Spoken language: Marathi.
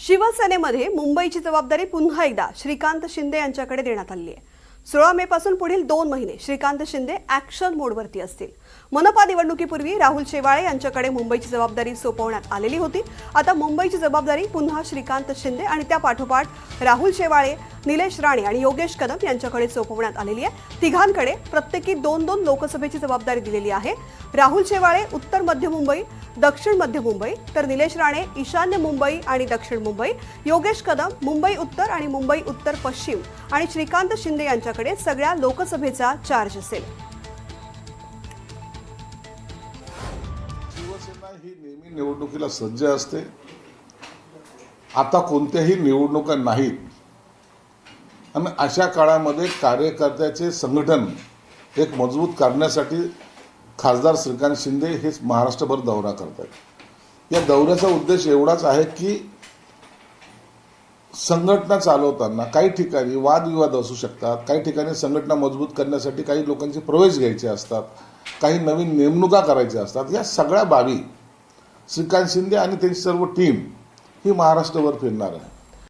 शिवसेनेमध्ये मुंबईची जबाबदारी पुन्हा एकदा श्रीकांत शिंदे यांच्याकडे देण्यात आली आहे। 16 मे पासून पुढील 2 महिने श्रीकांत शिंदे ॲक्शन मोडवरती असतील। मनपा निवडणुकीपूर्वी राहुल शेवाळे यांच्याकडे मुंबईची जबाबदारी सोपवण्यात आलेली होती। आता मुंबईची जबाबदारी पुन्हा श्रीकांत शिंदे आणि त्या पाठोपाठ राहुल शेवाळे, निलेश राणे आणि योगेश कदम यांच्याकडे सोपवण्यात आलेली आहे। तिघांकडे प्रत्येकी 2-2 लोकसभेची जबाबदारी दिलेली आहे। राहुल शेवाळे उत्तर मध्य मुंबई, दक्षिण मध्य मुंबई, तर निलेश राणे ईशान्य मुंबई आणि दक्षिण मुंबई, योगेश कदम मुंबई उत्तर आणि मुंबई उत्तर पश्चिम आणि श्रीकांत शिंदे यांच्याकडे सगळ्या लोकसभेचा चार्ज असेल। शिवसेना ही नेहमी निवडणुकीला सज्ज असते। आता कोणत्याही निवडणुका नाहीत आणि अशा काळामध्ये कार्यकर्त्याचे संघटन एक मजबूत करण्यासाठी खासदार श्रीकांत शिंदे हे महाराष्ट्रभर दौरा करतात। या दौऱ्याचा उद्देश एवढाच आहे की संघटना चालवताना काही ठिकाणी वादविवाद असू शकतात, काही ठिकाणी संघटना मजबूत करण्यासाठी काही लोकांचे प्रवेश घ्यायचे असतात, काही नवीन नेमणुका करायच्या असतात। या सगळ्या बाबी श्रीकांत शिंदे आणि त्यांची सर्व टीम ही महाराष्ट्रभर फिरणार आहे।